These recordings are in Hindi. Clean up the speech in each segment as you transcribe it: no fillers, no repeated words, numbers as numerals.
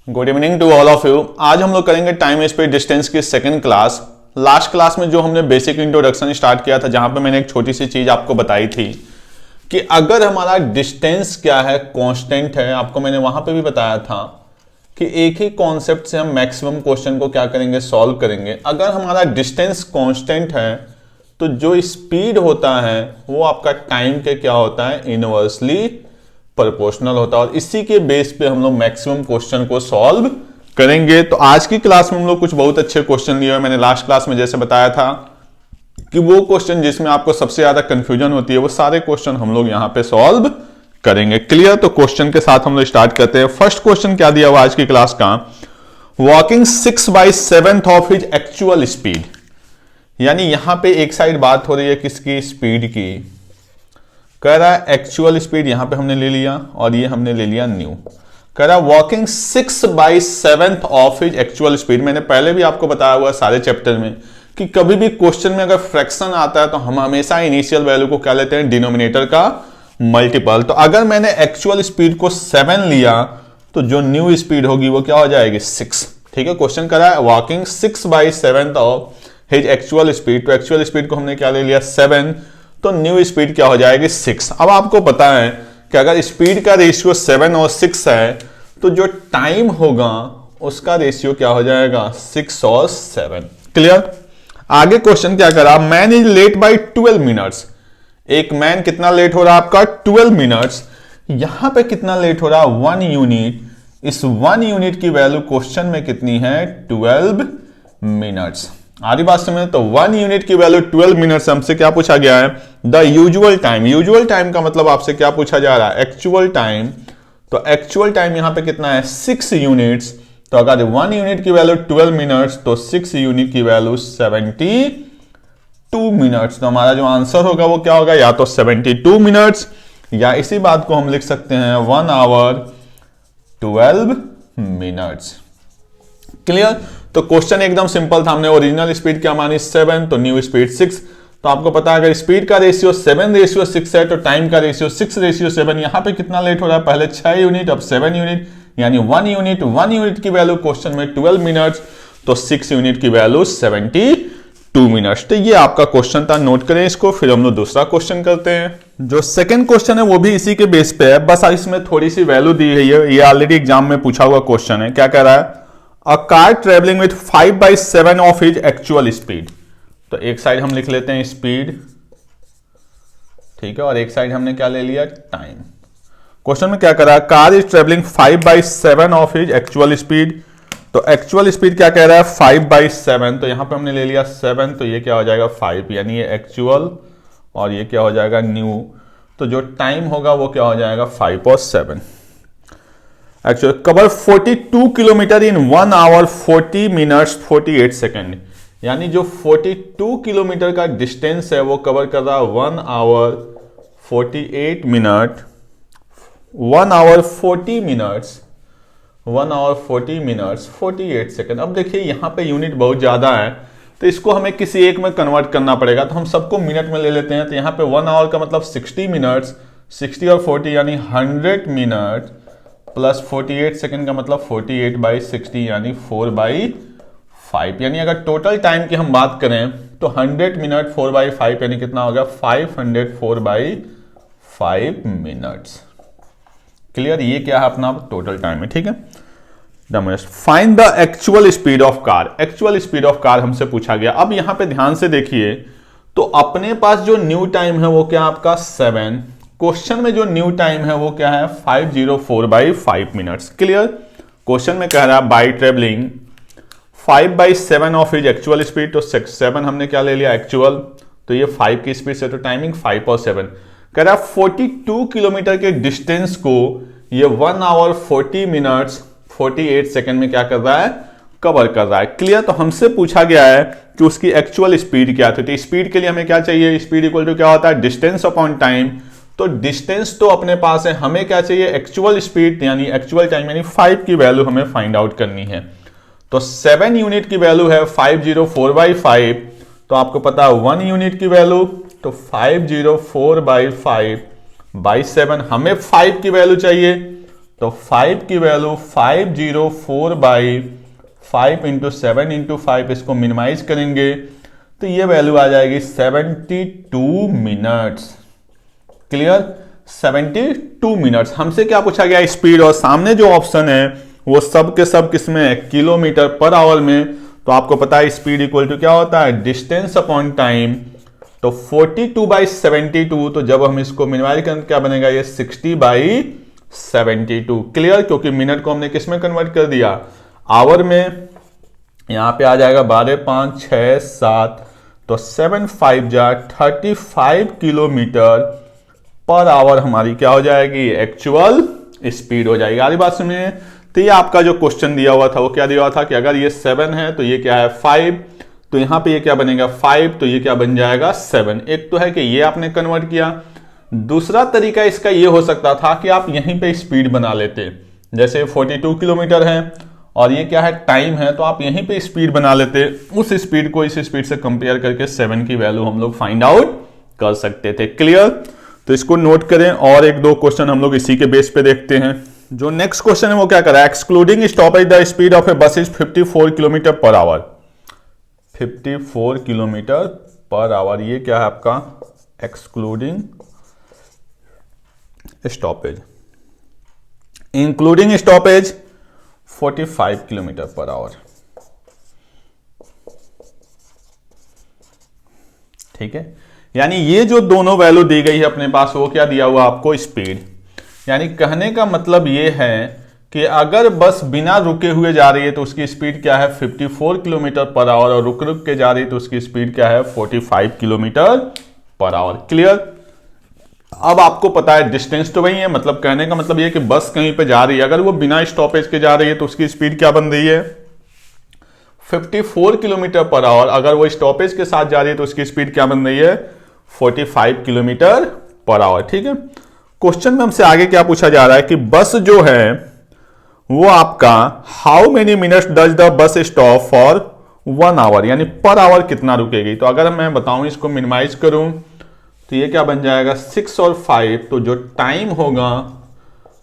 Good evening to all of you. आज हम लोग करेंगे टाइम स्पेस डिस्टेंस की सेकंड क्लास। लास्ट क्लास में जो हमने बेसिक इंट्रोडक्शन स्टार्ट किया था, जहां पे मैंने एक छोटी सी चीज आपको बताई थी कि अगर हमारा डिस्टेंस क्या है, कांस्टेंट है। आपको मैंने वहां पे भी बताया था कि एक ही कॉन्सेप्ट से हम मैक्सिमम क्वेश्चन को क्या करेंगे, सॉल्व करेंगे। अगर हमारा डिस्टेंस कांस्टेंट है तो जो स्पीड होता है वो आपका टाइम के क्या होता है, इनवर्सली प्रोपोर्शनल होता है। और इसी के बेस पे हम लोग मैक्सिमम क्वेश्चन को सॉल्व करेंगे। तो आज की क्लास में हम लोग कुछ बहुत अच्छे क्वेश्चन लिए हुए। मैंने लास्ट क्लास में जैसे बताया था कि वो क्वेश्चन जिसमें आपको सबसे ज्यादा कंफ्यूजन होती है, वो सारे क्वेश्चन हम लोग यहां पे सॉल्व करेंगे। क्लियर? तो क्वेश्चन के साथ हम लोग स्टार्ट करते हैं। फर्स्ट क्वेश्चन क्या दिया हुआ आज की क्लास का, walking 6/7 of his actual speed. यानी यहां पे एक साइड बात हो रही है किसकी, स्पीड की। कह रहा है एक्चुअल स्पीड यहां पे हमने ले लिया और ये हमने ले लिया न्यू। कह रहा है walking 6/7 of his actual speed. मैंने पहले भी आपको बताया हुआ सारे चैप्टर में कि कभी भी क्वेश्चन में अगर फ्रैक्शन आता है तो हम हमेशा इनिशियल वैल्यू को क्या लेते हैं, डिनोमिनेटर का मल्टीपल। तो अगर मैंने एक्चुअल स्पीड को 7 लिया तो जो न्यू स्पीड होगी वो क्या हो जाएगी, 6। ठीक है, क्वेश्चन कर रहा है walking 6/7 of his actual speed. तो एक्चुअल स्पीड को हमने क्या ले लिया, 7, तो न्यू स्पीड क्या हो जाएगी, 6। अब आपको पता है कि अगर स्पीड का रेशियो 7 और 6 है तो जो टाइम होगा उसका रेशियो क्या हो जाएगा, 6 और 7। क्लियर? आगे क्वेश्चन क्या करा, man is late by 12 minutes. एक मैन कितना लेट हो रहा है आपका, 12 मिनट्स। यहां पे कितना लेट हो रहा है, 1 यूनिट। इस 1 यूनिट की वैल्यू क्वेश्चन में कितनी है, 12 मिनट्स। आधी बात समझ? तो 1 यूनिट की वैल्यू 12 मिनट से हमसे क्या पूछा गया है, the usual time. Usual time का मतलब आपसे क्या पूछा जा रहा है, एक्चुअल टाइम। तो एक्चुअल टाइम यहां पे कितना है, 6 यूनिट्स। तो अगर 1 यूनिट की वैल्यू 12 मिनट्स तो 6 यूनिट की वैल्यू 72 मिनट्स। तो हमारा जो आंसर होगा वो क्या होगा, या तो 72 मिनट्स या इसी बात को हम लिख सकते हैं 1 आवर 12 मिनट्स। क्लियर? तो क्वेश्चन एकदम सिंपल था। हमने ओरिजिनल स्पीड क्या मानी, 7, तो न्यू स्पीड 6। तो आपको पता है अगर स्पीड का रेशियो 7/6 है तो टाइम का रेशियो 6/7। यहां पे कितना लेट हो रहा है, पहले 6 यूनिट अब 7 यूनिट, यानी 1 यूनिट। 1 यूनिट की वैल्यू क्वेश्चन में 12 मिनट्स, तो 6 यूनिट की वैल्यू 72 मिनट्स। तो ये आपका क्वेश्चन था, नोट करें इसको। फिर हम लोग दूसरा क्वेश्चन करते हैं। जो सेकंड क्वेश्चन है वो भी इसी के बेस पे है, बस इसमें थोड़ी सी वैल्यू दी गई है। ये ऑलरेडी एग्जाम में पूछा हुआ क्वेश्चन है। क्या कह रहा है, A car traveling with 5/7 of his actual speed। तो एक साइड हम लिख लेते हैं स्पीड, ठीक है, और एक साइड हमने क्या ले लिया, टाइम। क्वेश्चन में क्या करा, car is travelling 5/7 of his actual speed. तो एक्चुअल स्पीड क्या कह रहा है, 5/7। तो यहां पे हमने ले लिया 7, तो ये क्या हो जाएगा 5, यानी ये एक्चुअल और ये क्या हो जाएगा न्यू। तो जो टाइम होगा वो क्या हो जाएगा, 5 और 7। Actually cover 42 kilometre in 1 hour 40 minutes 48 second. यानी जो 42 किलोमीटर का डिस्टेंस है वो कवर कर रहा है 1 hour 48 minute, 1 hour 40 minutes, 1 hour 40 minutes 48 second. अब देखिए यहां पे यूनिट बहुत ज्यादा है तो इसको हमें किसी एक में कन्वर्ट करना पड़ेगा। तो हम सबको मिनट में ले लेते हैं। तो यहां पे 1 आवर का मतलब 60 मिनट्स, 60 और 40 यानी 100 मिनट, प्लस 48 सेकंड का मतलब 48/60 यानी 4/5। यानी अगर टोटल टाइम की हम बात करें तो 100 मिनट 4/5 यानी कितना होगा, 504/5 मिनट्स। क्लियर? ये क्या है अपना टोटल टाइम है, ठीक है। Find the actual speed of car. Actual speed of car हमसे पूछा गया। अब यहां पे ध्यान से देखिए तो अपने पास जो न्यू टाइम है वो क्या आपका 7। क्वेश्चन में जो न्यू टाइम है वो क्या है, 504/5 मिनट्स। क्लियर? क्वेश्चन में कह रहा है by travelling 5/7 of his actual speed. तो 7 हमने क्या ले लिया एक्चुअल, तो ये 5 की स्पीड से, तो टाइमिंग 5 और 7। कह रहा है 42 किलोमीटर के डिस्टेंस को ये 1 आवर 40 मिनट्स 48 सेकेंड में क्या कर रहा है, कवर कर रहा है। क्लियर? तो हमसे पूछा गया है कि उसकी एक्चुअल स्पीड क्या थी। तो स्पीड के लिए हमें क्या चाहिए, स्पीड इक्वल टू क्या होता है, डिस्टेंस अपॉन टाइम। तो डिस्टेंस तो अपने पास है, हमें क्या चाहिए, एक्चुअल स्पीड यानी एक्चुअल टाइम यानी 5 की वैल्यू हमें फाइंड आउट करनी है। तो 7 यूनिट की वैल्यू है 504/5। तो आपको पता है 1 यूनिट की वैल्यू, तो 504/5/7। हमें 5 की वैल्यू चाहिए तो 5 की वैल्यू 504 बाई 5 इंटू 7 इंटू 5, इसको मिनिमाइज करेंगे तो ये वैल्यू आ जाएगी 72 मिनट्स। Clear, 72 minutes. हमसे क्या पूछा गया, स्पीड, और सामने जो ऑप्शन है वो सब के सब किसमें है, किलोमीटर पर आवर में। तो आपको पता है स्पीड इक्वल टू क्या होता है, डिस्टेंस अपॉन टाइम। तो 42 बाई 72, तो जब हम इसको मिनिमाइज करें क्या बनेगा, ये 60 बाई 72। क्लियर, क्योंकि मिनट को हमने किस में कन्वर्ट कर दिया, आवर में। यहां पे आ जाएगा 12 5 6 7, तो 7 5 जा 35 किलोमीटर पर आवर हमारी क्या हो जाएगी, एक्चुअल स्पीड हो जाएगी। आधी बात सुनिए। तो ये आपका जो क्वेश्चन दिया हुआ था वो क्या दिया हुआ था कि अगर ये 7 है तो ये क्या है 5, तो यहां पे ये क्या बनेगा 5, तो ये क्या बन जाएगा 7। एक तो है कि ये आपने कन्वर्ट किया, दूसरा तरीका इसका ये हो सकता था कि आप यहीं पे स्पीड बना लेते, जैसे 42 किलोमीटर है और ये क्या है टाइम है, तो आप यहीं पे स्पीड बना लेते, उस स्पीड को इस स्पीड से कंपेयर करके 7 की वैल्यू हम लोग फाइंड आउट कर सकते थे। क्लियर, तो इसको नोट करें और एक दो क्वेश्चन हम लोग इसी के बेस पे देखते हैं। जो नेक्स्ट क्वेश्चन है वो क्या कर रहा है, excluding stoppage the speed of a bus is 54 kilometre per hour. 54 kilometre per hour, ये क्या है आपका excluding stoppage. Including stoppage 45 kilometre per hour. ठीक है, यानी ये जो दोनों वैल्यू दी गई है अपने पास, वो क्या दिया हुआ आपको, स्पीड। यानी कहने का मतलब ये है कि अगर बस बिना रुके हुए जा रही है तो उसकी स्पीड क्या है 54 किलोमीटर पर आवर, और रुक रुक के जा रही है तो उसकी स्पीड क्या है 45 किलोमीटर पर आवर। क्लियर, अब आपको पता है डिस्टेंस तो वही है, मतलब कहने का मतलब ये कि बस कहीं पे जा रही है, अगर वो बिना स्टॉपेज के जा रही है तो उसकी स्पीड क्या बन रही है 54 किलोमीटर पर आवर। अगर वो स्टॉपेज के साथ जा रही है तो उसकी स्पीड क्या बन रही है 45 किलोमीटर पर आवर। ठीक है, क्वेश्चन में हमसे आगे क्या पूछा जा रहा है कि बस जो है वो आपका how many minutes does the bus stop for 1 hour, यानी पर आवर कितना रुकेगी। तो अगर मैं बताऊं इसको मिनिमाइज करूं तो ये क्या बन जाएगा 6 और 5, तो जो टाइम होगा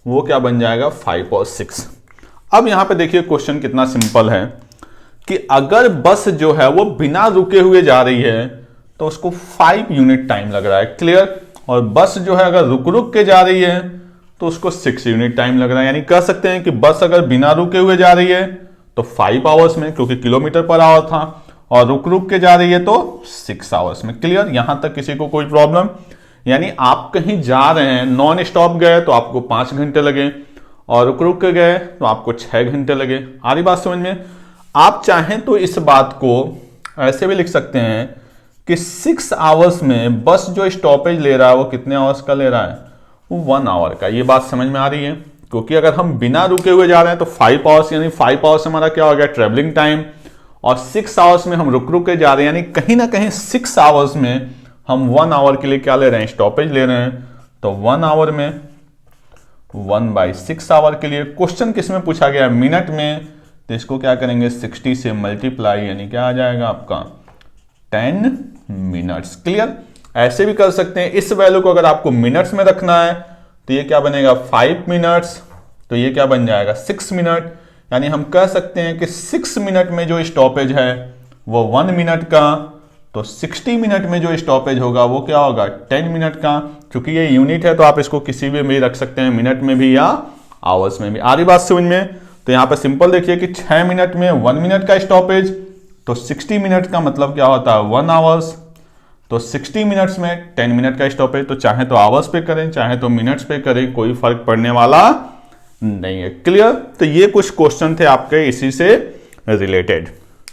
वो क्या बन जाएगा 5 और 6। अब यहां पे देखिए क्वेश्चन कितना सिंपल है कि अगर बस जो है वो बिना रुके हुए जा रही है तो उसको 5 यूनिट टाइम लग रहा है। क्लियर, और बस जो है अगर रुक रुक के जा रही है तो उसको 6 यूनिट टाइम लग रहा है। यानी कह सकते हैं कि बस अगर बिना रुके हुए जा रही है तो 5 आवर्स में, क्योंकि किलोमीटर पर आवर था, और रुक रुक के जा रही है तो 6 आवर्स में। क्लियर, यहां तक किसी को कोई प्रॉब्लम। यानी आप कहीं जा रहे हैं, नॉन स्टॉप गए तो आपको 5 घंटे लगे, और रुक रुक के गए तो आपको 6 घंटे लगे। आ रही बात समझ में। आप चाहें तो इस बात को ऐसे भी लिख सकते हैं कि 6 आवर्स में बस जो स्टॉपेज ले रहा है वो कितने आवर्स का ले रहा है, वो 1 आवर का। ये बात समझ में आ रही है, क्योंकि अगर हम बिना रुके हुए जा रहे हैं तो 5 आवर्स, यानी 5 आवर्स हमारा क्या हो गया ट्रेवलिंग टाइम, और 6 आवर्स में हम रुक रुक के जा रहे हैं, यानी कहीं ना कहीं 6 आवर्स में हम 1 आवर के लिए क्या ले रहे हैं, स्टॉपेज ले रहे हैं। तो 1 आवर में 1/6 आवर के लिए। क्वेश्चन किस में पूछा गया, मिनट में, तो इसको क्या करेंगे 60 से मल्टीप्लाई, यानी क्या आ जाएगा आपका 10 मिनट्स। क्लियर, ऐसे भी कर सकते हैं। इस वैल्यू को अगर आपको मिनट्स में रखना है तो ये क्या बनेगा 5 मिनट्स, तो ये क्या बन जाएगा 6 मिनट। यानी हम कह सकते हैं कि 6 मिनट में जो स्टॉपेज है वो 1 मिनट का, तो 60 मिनट में जो स्टॉपेज होगा वो क्या होगा 10 मिनट का। क्योंकि ये यूनिट है तो आप इसको किसी भी रख सकते हैं, मिनट में भी या आवर्स में भी। आ रही बात समझ में। तो यहां पे सिंपल देखिए कि 6 मिनट में 1 मिनट का स्टॉपेज, तो 60 मिनट का मतलब क्या होता है 1 आवर्स, तो 60 मिनट्स में 10 मिनट का स्टॉपेज। तो चाहे तो आवर्स पे करें चाहे तो मिनट्स पे करें, कोई फर्क पड़ने वाला नहीं है। क्लियर, तो ये कुछ क्वेश्चन थे आपके इसी से रिलेटेड।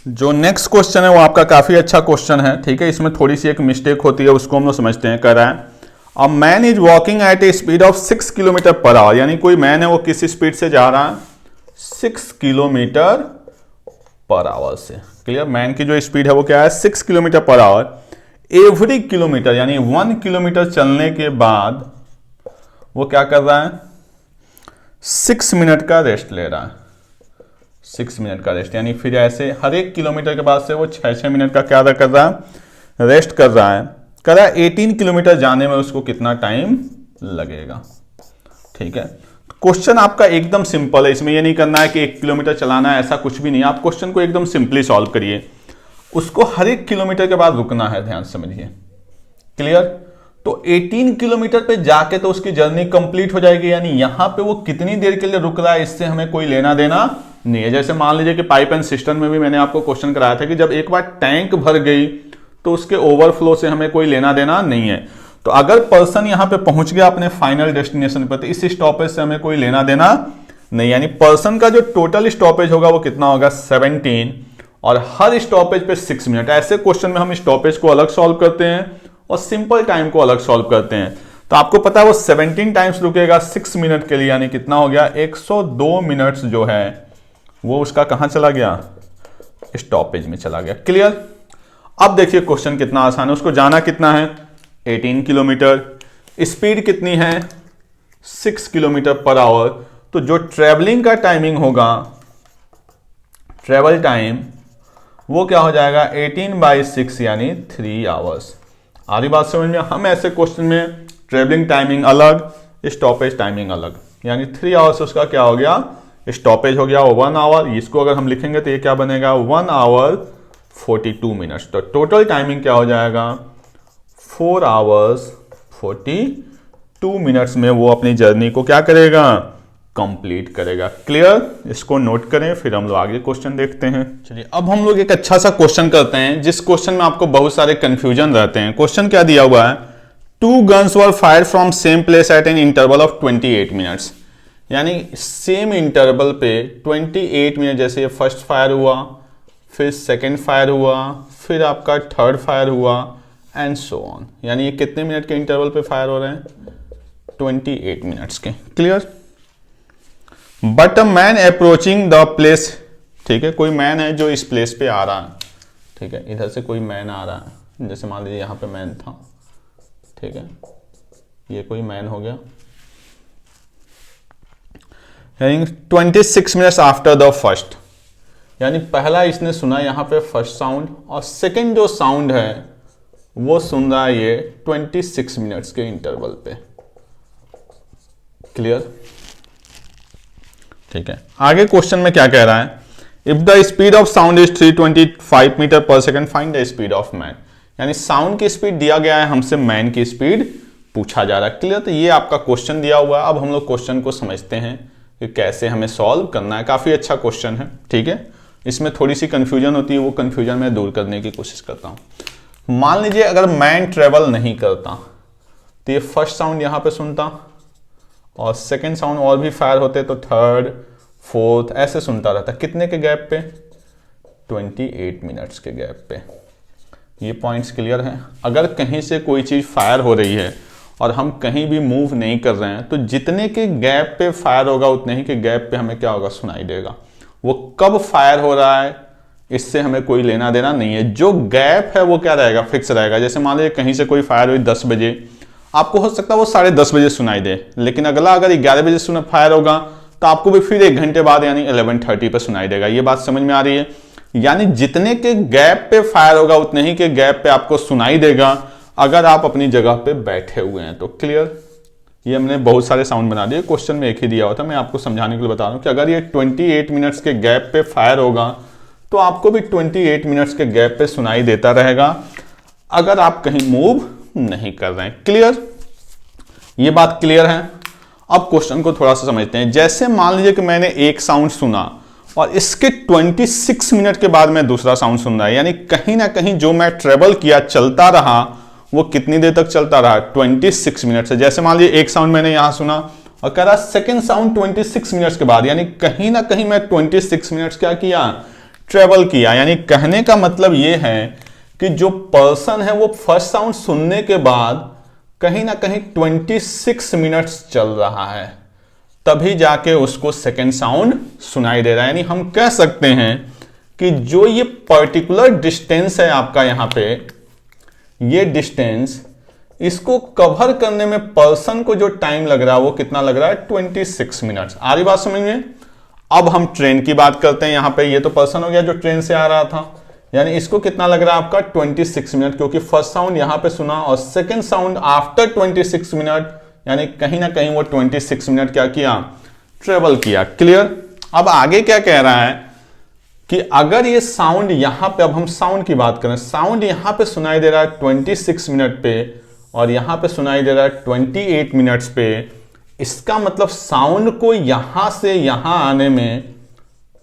जो नेक्स्ट क्वेश्चन है वो आपका काफी अच्छा क्वेश्चन है। ठीक है, इसमें थोड़ी सी एक मिस्टेक होती है, उसको हम लोग समझते हैं। कह रहा है a man is walking at a speed of 6 kilometre per hour, यानी कोई मैन है वो किस स्पीड से जा रहा है 6 किलोमीटर पर आवर से। क्लियर, मैन की जो स्पीड है वो क्या है 6 kilometre per our. Every kilometre, यानी 1 किलोमीटर चलने के बाद वो क्या कर रहा है 6 मिनट का रेस्ट ले रहा है। 6 मिनट का रेस्ट, यानी फिर ऐसे हर एक किलोमीटर के बाद से वो 6-6 मिनट का क्या कर रहा है, रेस्ट कर रहा है। कह रहा है 18 किलोमीटर जाने में उसको कितना टाइम लगेगा। ठीक है, क्वेश्चन आपका एकदम सिंपल है, इसमें ये नहीं करना है कि 1 किलोमीटर चलाना है, ऐसा कुछ भी नहीं। आप क्वेश्चन को एकदम सिंपली सॉल्व करिए, उसको हर 1 किलोमीटर के बाद रुकना है, ध्यान से समझिए। क्लियर? तो 18 किलोमीटर पे जाके तो उसकी जर्नी कंप्लीट हो जाएगी, यानी यहां पे वो कितनी देर के लिए रुक रहा है इससे हमें कोई लेना देना नहीं है। जैसे मान लीजिए कि पाइप एंड सिस्टम में भी मैंने आपको क्वेश्चन कराया था कि जब एक बार टैंक भर गई तो उसके ओवरफ्लो से हमें कोई लेना देना नहीं है। तो अगर पर्सन यहां पे पहुंच गया अपने फाइनल डेस्टिनेशन पर, तो इस स्टॉपेज से हमें कोई लेना देना नहीं, यानी पर्सन का जो टोटल स्टॉपेज होगा वो कितना होगा 17, और हर स्टॉपेज पे 6 मिनट। ऐसे क्वेश्चन में हम स्टॉपेज को अलग सॉल्व करते हैं और सिंपल टाइम को अलग सॉल्व करते हैं। तो आपको पता है वो 17 टाइम्स रुकेगा 6 मिनट के लिए, यानी कितना हो गया 102 मिनट्स जो है वो उसका कहां चला गया, स्टॉपेज में चला गया। क्लियर? अब देखिए क्वेश्चन कितना आसान है। उसको जाना कितना है 18 किलोमीटर, स्पीड कितनी है 6 किलोमीटर पर आवर। तो जो ट्रेवलिंग का टाइमिंग होगा, ट्रेवल टाइम, वो क्या हो जाएगा 18/6 यानी 3 आवर्स। आ रही बात समझ में? हम ऐसे क्वेश्चन में ट्रेवलिंग टाइमिंग अलग, स्टॉपेज टाइमिंग अलग, यानी 3 आवर्स उसका क्या हो गया, स्टॉपेज हो गया 1 आवर। इसको अगर हम लिखेंगे तो ये क्या बनेगा 1 आवर 42 मिनट्स। तो टोटल टाइमिंग क्या हो जाएगा 4 आवर्स 42 मिनट्स में वो अपनी जर्नी को क्या करेगा, कंप्लीट करेगा। क्लियर? इसको नोट करें, फिर हम लोग आगे क्वेश्चन देखते हैं। चलिए अब हम लोग एक अच्छा सा क्वेश्चन करते हैं, जिस क्वेश्चन में आपको बहुत सारे कंफ्यूजन रहते हैं। क्वेश्चन क्या दिया हुआ है, 2 guns were fire from same place at an interval of 28 minutes, यानी सेम इंटरवल पे 28 मिनट। जैसे ये फर्स्ट फायर हुआ, फिर सेकेंड फायर हुआ, फिर आपका थर्ड फायर हुआ, एंड सो ऑन। यानी ये कितने मिनट के इंटरवल पे फायर हो रहे हैं 28 मिनट्स के। Clear? But a man approaching the place, ठीक है, कोई मैन है जो इस प्लेस पे आ रहा है, ठीक है, इधर से कोई मैन आ रहा है, जैसे मान लीजिए यहां पे मैन था, ठीक है, ये कोई मैन हो गया। 26 मिनट्स आफ्टर द फर्स्ट, यानी पहला इसने सुना यहां पे फर्स्ट साउंड, और सेकंड जो साउंड है वो सुन रहा है ये 26 मिनट्स के इंटरवल पे। क्लियर? ठीक है, आगे क्वेश्चन में क्या कह रहा है, if the speed of sound is 325 metre per second find the speed of man. यानी साउंड की स्पीड दिया गया है, हमसे मैन की स्पीड पूछा जा रहा है। क्लियर? तो ये आपका क्वेश्चन दिया हुआ है। अब हम लोग क्वेश्चन को समझते हैं कि कैसे हमें सॉल्व करना है। काफी अच्छा क्वेश्चन है, ठीक है, इसमें थोड़ी सी कंफ्यूजन होती है, वो कंफ्यूजन मैं दूर करने की कोशिश करता हूं। मान लीजिए अगर मैन ट्रेवल नहीं करता तो ये फर्स्ट साउंड यहां पे सुनता, और सेकेंड साउंड और भी फायर होते तो थर्ड फोर्थ ऐसे सुनता रहता। कितने के गैप पे 28 मिनट्स के गैप पे। ये पॉइंट्स क्लियर हैं? अगर कहीं से कोई चीज फायर हो रही है और हम कहीं भी मूव नहीं कर रहे हैं, तो जितने के गैप पे फायर होगा उतने ही के गैप पे हमें क्या होगा, सुनाई देगा। वो कब फायर हो रहा है इससे हमें कोई लेना देना नहीं है। जो गैप है वो क्या रहेगा, फिक्स रहेगा। जैसे मान लीजिए कहीं से कोई फायर हुई 10 बजे, आपको हो सकता है वो 10:30 बजे सुनाई दे, लेकिन अगला अगर 11 बजे फायर होगा तो आपको भी फिर 1 घंटे बाद यानी 11:30 पे सुनाई देगा। ये बात समझ में आ रही है? यानी जितने के गैप पे फायर होगा उतने ही के गैप पे आपको सुनाई देगा अगर आप अपनी जगह पे बैठे हुए हैं तो। क्लियर? ये हमने बहुत सारे साउंड बना दिए, क्वेश्चन में एक ही दिया हुआ था, मैं आपको समझाने के लिए बता रहा हूं कि अगर ये 28 मिनट्स के गैप पे फायर होगा तो आपको भी 28 मिनट्स के गैप पे सुनाई देता रहेगा अगर आप कहीं मूव नहीं कर रहे हैं। क्लियर? ये बात क्लियर है? अब क्वेश्चन को थोड़ा सा समझते हैं। जैसे मान लीजिए कि मैंने एक साउंड सुना और इसके 26 मिनट के बाद मैं दूसरा साउंड सुन रहा है, यानी कहीं ना कहीं जो मैं ट्रेवल किया चलता रहा वो कितनी देर तक चलता रहा 26 मिनट से। जैसे मान लीजिए एक साउंड मैंने यहां सुना और कह रहा सेकेंड साउंड 26 मिनट्स के बाद, यानी कहीं ना कहीं मैं 26 मिनट्स क्या किया, ट्रेवल किया। यानी कहने का मतलब ये है कि जो पर्सन है वो फर्स्ट साउंड सुनने के बाद कहीं ना कहीं 26 मिनट्स चल रहा है, तभी जाके उसको सेकेंड साउंड सुनाई दे रहा है। यानी हम कह सकते हैं कि जो ये पर्टिकुलर डिस्टेंस है आपका यहां पे, ये डिस्टेंस, इसको कवर करने में पर्सन को जो टाइम लग रहा है वो कितना लग रहा है 26 मिनट्स। आ रही बात समझ में? अब हम ट्रेन की बात करते हैं। यहां पे ये तो पर्सन हो गया जो ट्रेन से आ रहा था, यानी इसको कितना लग रहा है आपका 26 मिनट, क्योंकि फर्स्ट साउंड यहां पे सुना और सेकंड साउंड आफ्टर 26 मिनट यानी कहीं ना कहीं वो 26 मिनट क्या किया, ट्रेवल किया। क्लियर। अब आगे क्या कह रहा है कि अगर ये साउंड यहां पे, अब हम साउंड की बात करें, साउंड यहां पे सुनाई दे रहा है 26 मिनट पे और यहां पे सुनाई दे रहा है 28 मिनट्स पे, इसका मतलब साउंड को यहां से यहां आने में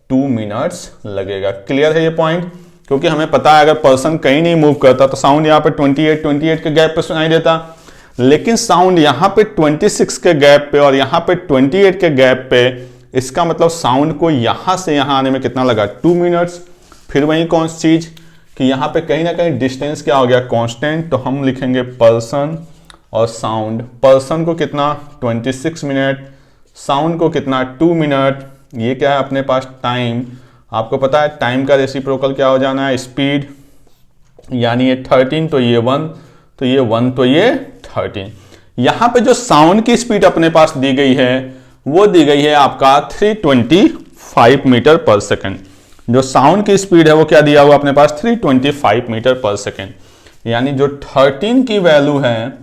2 मिनट्स लगेगा। क्लियर है ये पॉइंट? क्योंकि हमें पता है अगर पर्सन कहीं नहीं मूव करता तो साउंड यहां पे 28 के गैप पे सुनाई देता, लेकिन साउंड यहां पे 26 के गैप पे और यहां पे 28 के गैप पे, इसका मतलब साउंड को यहां से यहां आने में कितना लगा, 2 मिनट्स। फिर वही कौन सी चीज कि यहां पे कहीं ना कहीं डिस्टेंस क्या हो गया, कांस्टेंट, तो हम लिखेंगे पर्सन और साउंड। पर्सन को कितना 26 मिनट, साउंड को कितना 2 मिनट। ये क्या है अपने पास टाइम, आपको पता है टाइम का रेसिप्रोकल क्या हो जाना है, स्पीड, यानी ये 13 तो ये 1, तो ये 1 तो ये 13। यहां पे जो साउंड की स्पीड अपने पास दी गई है वो दी गई है आपका 325 मीटर पर सेकेंड। जो साउंड की स्पीड है वो क्या दिया हुआ अपने पास, 325 मीटर पर सेकेंड। यानी जो 13 की वैल्यू है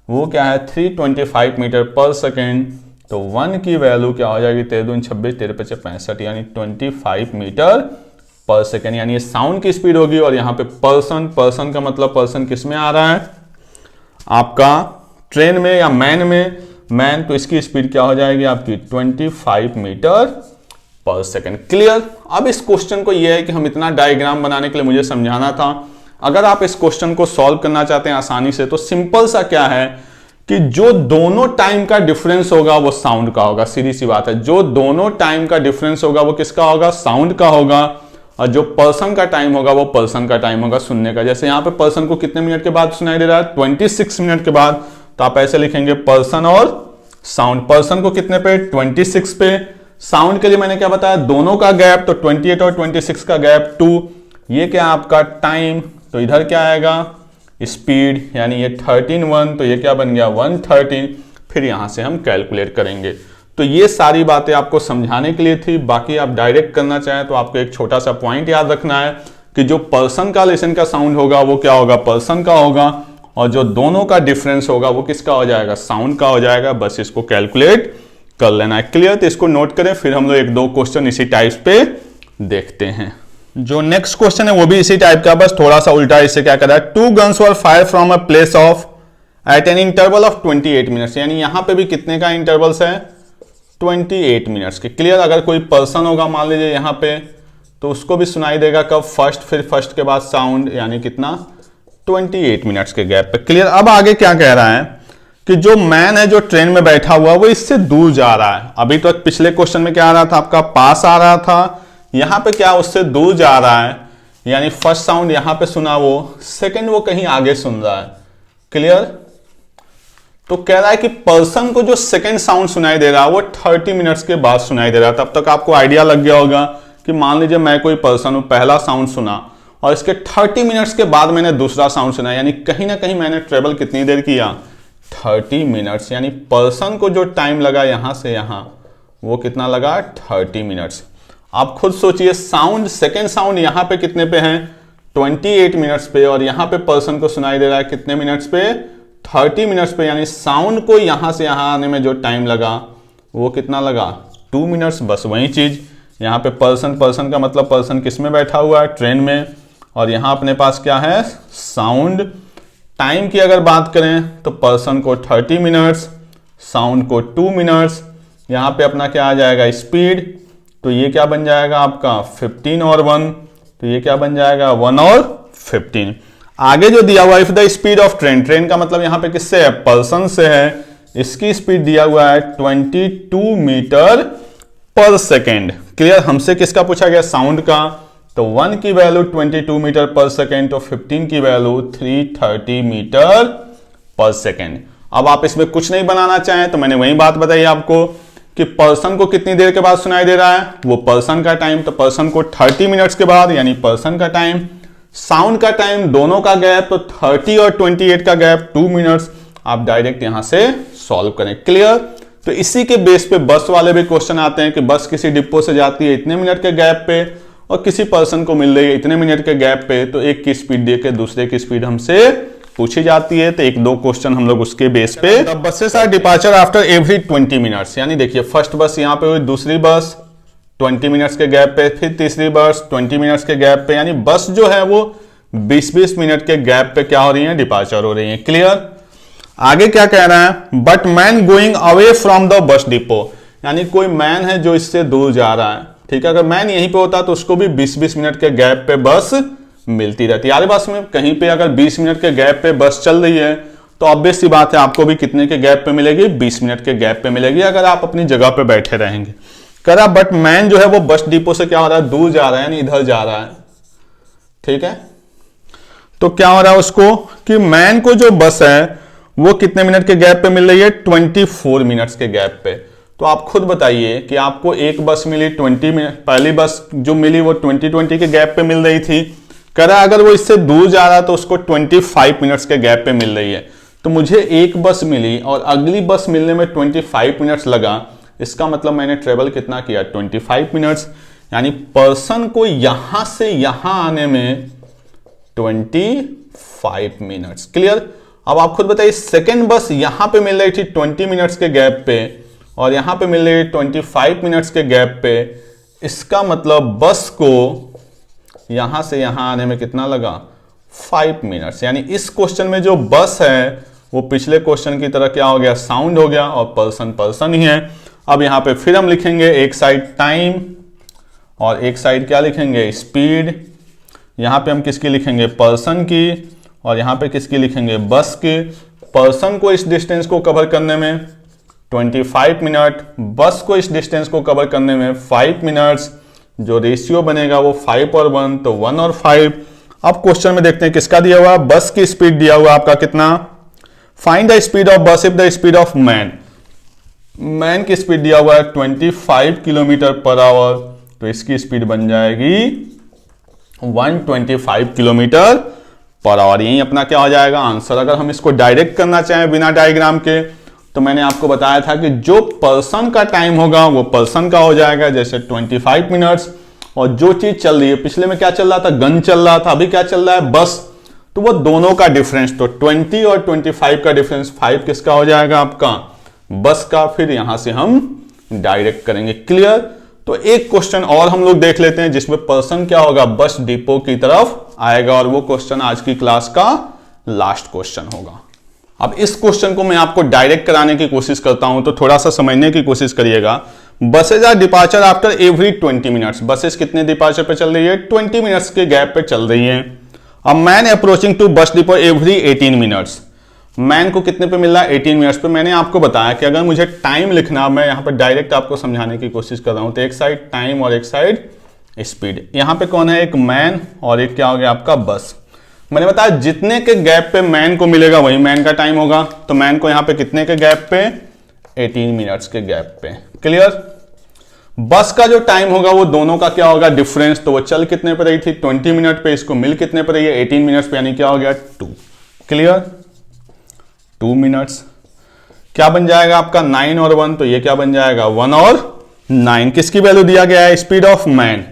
वो क्या है, 325 मीटर पर सेकेंड। तो 1 की वैल्यू क्या हो जाएगी, 13 दूनी 26, 13 पचे 65, यानी 25 मीटर पर सेकेंड। यानी ये साउंड की स्पीड होगी। और यहां पे पर्सन, पर्सन का मतलब पर्सन किस में आ रहा है, आपका ट्रेन में या मैन में, मैन, तो इसकी स्पीड क्या हो जाएगी आपकी 25 मीटर पर सेकेंड। क्लियर। अब इस क्वेश्चन को यह है कि हम इतना डायग्राम बनाने के लिए मुझे समझाना था। अगर आप इस क्वेश्चन को सॉल्व करना चाहते हैं आसानी से, तो सिंपल सा क्या है कि जो दोनों टाइम का डिफरेंस होगा वो साउंड का होगा। सीधी सी बात है, जो दोनों टाइम का डिफरेंस होगा वो किसका होगा, साउंड का होगा। और जो पर्सन का टाइम होगा वो पर्सन का टाइम होगा सुनने का। जैसे यहां पे पर्सन को कितने मिनट के बाद सुनाई दे रहा है, 26 मिनट के बाद, तो आप ऐसे लिखेंगे पर्सन और साउंड। पर्सन को कितने पे, 26 पे। साउंड के लिए मैंने क्या बताया, दोनों का गैप, तो 28 और 26 का गैप 2। ये क्या आपका टाइम, तो इधर क्या आएगा, स्पीड, यानी ये 13 1, तो ये क्या बन गया 113। फिर यहां से हम कैलकुलेट करेंगे। तो ये सारी बातें आपको समझाने के लिए थी। बाकी आप डायरेक्ट करना चाहें तो आपको एक छोटा सा पॉइंट याद रखना है कि जो पर्सन का लेसन का साउंड होगा वो क्या होगा, पर्सन का होगा। और जो दोनों का डिफरेंस होगा वो किसका हो जाएगा, साउंड का हो जाएगा। बस इसको कैलकुलेट कर लेना है। क्लियर। तो इसको नोट करें, फिर हम लोग 1-2 क्वेश्चन इसी टाइप पे देखते हैं। जो नेक्स्ट क्वेश्चन है वो भी इसी टाइप का, बस थोड़ा सा उल्टा। इससे क्या कर रहा है, 2 guns were fire from a place of at an interval of 28 minutes. यानी यहां पे भी कितने का इंटरवल्स है, 28 मिनट्स के। क्लियर। अगर कोई पर्सन होगा मान लीजिए यहां पे, तो उसको भी सुनाई देगा कब, फर्स्ट, फिर फर्स्ट के बाद साउंड, यानी कितना 28 मिनट्स के गैप पे। क्लियर। अब आगे क्या कह रहा है कि जो मैन है जो ट्रेन में बैठा हुआ वो इससे दूर जा रहा है। अभी तो पिछले क्वेश्चन में क्या आ रहा था आपका, पास आ रहा था। यहां पे क्या उससे दूर जा रहा है, यानी फर्स्ट साउंड यहां पे सुना वो, सेकंड वो कहीं आगे सुन रहा है। क्लियर। तो कह रहा है कि पर्सन को जो सेकंड साउंड सुनाई दे रहा है वो 30 मिनट्स के बाद सुनाई दे रहा है। तब तक आपको आइडिया लग गया होगा कि मान लीजिए मैं कोई पर्सन हूं, पहला साउंड सुना और इसके 30 मिनट्स के बाद मैंने दूसरा साउंड सुना, यानी कहीं ना कहीं मैंने ट्रेवल कितनी देर किया, 30 मिनट्स। यानी पर्सन को जो टाइम लगा यहां से यहां वो कितना लगा, 30 मिनट्स। आप खुद सोचिए, साउंड, सेकेंड साउंड यहां पे कितने पे है, 28 मिनट्स पे, और यहां पे पर्सन को सुनाई दे रहा है कितने मिनट्स पे, 30 मिनट्स पे। यानी साउंड को यहां से यहां आने में जो टाइम लगा वो कितना लगा, 2 मिनट्स। बस वही चीज यहां पे पर्सन, पर्सन का मतलब पर्सन किस में बैठा हुआ है, ट्रेन में। और यहां अपने पास क्या है, साउंड। टाइम की अगर बात करें तो पर्सन को 30 मिनट्स, साउंड को 2 मिनट्स। यहां पे अपना क्या आ जाएगा, स्पीड, तो ये क्या बन जाएगा आपका 15 और 1, तो ये क्या बन जाएगा 1 और 15। आगे जो दिया हुआ, if the speed of train, train का मतलब यहां पे किससे है, पर्सन से है। इसकी स्पीड दिया हुआ है 22 मीटर पर सेकेंड। क्लियर। हमसे किसका पूछा गया, साउंड का। तो 1 की वैल्यू 22 मीटर पर सेकेंड, तो 15 की वैल्यू 330 मीटर पर सेकेंड। अब आप इसमें कुछ नहीं बनाना चाहें तो मैंने वही बात बताई आपको कि पर्सन को कितनी देर के बाद सुनाई दे रहा है, वो पर्सन का टाइम, तो पर्सन को 30 मिनट्स के बाद, यानी पर्सन का टाइम। साउंड का टाइम, दोनों का गैप, तो 30 और 28 का गैप 2 मिनट्स। आप डायरेक्ट यहां से सॉल्व करें। क्लियर। तो इसी के बेस पे बस वाले भी क्वेश्चन आते हैं कि बस किसी डिपो से जाती है इतने मिनट के गैप पे और किसी पर्सन को मिल रही है इतने मिनट के गैप पे, तो एक की स्पीड देके दूसरे की स्पीड हमसे पूछी जाती है, तो एक दो क्वेश्चन हम लोग उसके बेस पे। The buses are departure after every 20 minutes, यानी देखिए फर्स्ट बस यहाँ पे हुई, दूसरी बस 20 मिनट्स के गैप पे, फिर तीसरी बस 20 मिनट्स के गैप पे, यानी बस जो है वो 20-20 मिनट के गैप पे क्या हो रही है, डिपार्चर हो रही है। क्लियर। आगे क्या कह रहा है, but man going away from the bus depot, यानी कोई मैन है जो इससे दूर जा रहा है, ठीक है। अगर मैन यहीं पे होता तो उसको भी 20-20 मिनट के गैप पे बस मिलती रहती है। यार बस में कहीं पे अगर 20 मिनट के गैप पे बस चल रही है तो ऑब्वियस सी बात है आपको भी कितने के गैप पे मिलेगी, 20 मिनट के गैप पे मिलेगी, अगर आप अपनी जगह पे बैठे रहेंगे। करा बट मैन जो है वो बस डिपो से क्या हो रहा है, दूर जा रहा है, यानी इधर जा रहा है, ठीक है। तो क्या हो रहा है उसको कि मैन को जो बस है वो कितने मिनट के गैप पे मिल रही है, 24 मिनट्स के गैप पे। तो आप खुद बताइए कि आपको एक बस मिली 20 मिनट, पहली बस जो मिली वो 20 के गैप पे मिल रही थी। करा अगर वो इससे दूर जा रहा तो उसको 25 मिनट्स के गैप पे मिल रही है। तो मुझे एक बस मिली और अगली बस मिलने में 25 मिनट्स लगा, इसका मतलब मैंने ट्रेवल कितना किया, 25 मिनट्स, यानी पर्सन को यहां से यहां आने में 25 मिनट्स। क्लियर। अब आप खुद बताइए, सेकेंड बस यहां पे मिल रही थी 20 मिनट्स के गैप पे और यहां पे मिल रही है 25 मिनट्स के गैप पे, इसका मतलब बस को यहां से यहां आने में कितना लगा, 5 मिनट्स। यानी इस क्वेश्चन में जो बस है वो पिछले क्वेश्चन की तरह क्या हो गया, साउंड हो गया, और पर्सन पर्सन ही है। अब यहां पे फिर हम लिखेंगे एक साइड टाइम और एक साइड क्या लिखेंगे, स्पीड। यहां पे हम किसकी लिखेंगे, पर्सन की, और यहां पे किसकी लिखेंगे, बस की। पर्सन को इस डिस्टेंस को कवर करने में 25 मिनट, बस को इस डिस्टेंस को कवर करने में 5 मिनट्स। जो रेशियो बनेगा वो 5 और 1, तो 1 और 5। अब क्वेश्चन में देखते हैं किसका दिया हुआ, बस की स्पीड दिया हुआ आपका कितना, फाइंड द स्पीड ऑफ बस if the speed of man. Man की स्पीड दिया हुआ है 25 किलोमीटर पर आवर, तो इसकी स्पीड बन जाएगी 125 किलोमीटर पर आवर। यही अपना क्या हो जाएगा, आंसर। अगर हम इसको डायरेक्ट करना चाहें बिना डायग्राम के, तो मैंने आपको बताया था कि जो पर्सन का टाइम होगा वो पर्सन का हो जाएगा, जैसे 25 मिनट्स, और जो चीज चल रही है, पिछले में क्या चल रहा था, गन चल रहा था, अभी क्या चल रहा है, बस, तो वो दोनों का डिफरेंस, तो 20 और 25 का डिफरेंस 5 किसका हो जाएगा, आपका बस का। फिर यहां से हम डायरेक्ट करेंगे। क्लियर। तो एक क्वेश्चन और हम लोग देख लेते हैं जिसमें पर्सन क्या होगा, बस डिपो की तरफ आएगा, और वो क्वेश्चन आज की क्लास का लास्ट क्वेश्चन होगा। अब इस क्वेश्चन को मैं आपको डायरेक्ट कराने की कोशिश करता हूं, तो थोड़ा सा समझने की कोशिश करिएगा। Buses are departure after every 20 minutes, buses कितने डिपार्चर पे चल रही है, 20 मिनट्स के गैप पे चल रही है। A man approaching to bus depot every 18 minutes, man को कितने पे मिल रहा है, 18 मिनट्स पे। मैंने आपको बताया कि अगर मुझे टाइम लिखना, मैं यहां पर डायरेक्ट आपको समझाने की कोशिश कर रहा हूं, तो एक साइड टाइम और एक साइड स्पीड। यहां पे कौन है, एक मैन और एक क्या हो गया आपका बस। मैंने बताया जितने के गैप पे मैन को मिलेगा वही मैन का टाइम होगा, तो मैन को यहां पे कितने के गैप पे, 18 मिनट्स के गैप पे। क्लियर। बस का जो टाइम होगा वो दोनों का क्या होगा, डिफरेंस, तो वो चल कितने पे रही थी, 20 मिनट पे, इसको मिल कितने पे रही है, 18 मिनट्स पे, यानी क्या हो गया, 2। क्लियर। 2 मिनट्स क्या बन जाएगा आपका, 9 और 1, तो ये क्या बन जाएगा, 1 और 9। किसकी वैल्यू दिया गया है, स्पीड ऑफ मैन।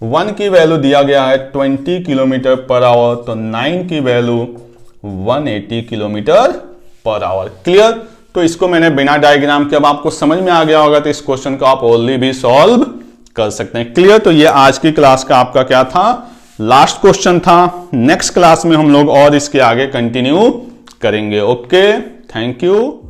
1 की वैल्यू दिया गया है 20 किलोमीटर पर आवर, तो 9 की value 180 kilometre per our. Clear. तो इसको मैंने बिना डायग्राम के, अब आपको समझ में आ गया होगा, तो इस क्वेश्चन को आप ओनली भी सॉल्व कर सकते हैं। क्लियर। तो ये आज की क्लास का आपका क्या था, लास्ट क्वेश्चन था। नेक्स्ट क्लास में हम लोग और इसके आगे कंटिन्यू करेंगे। Okay, thank you.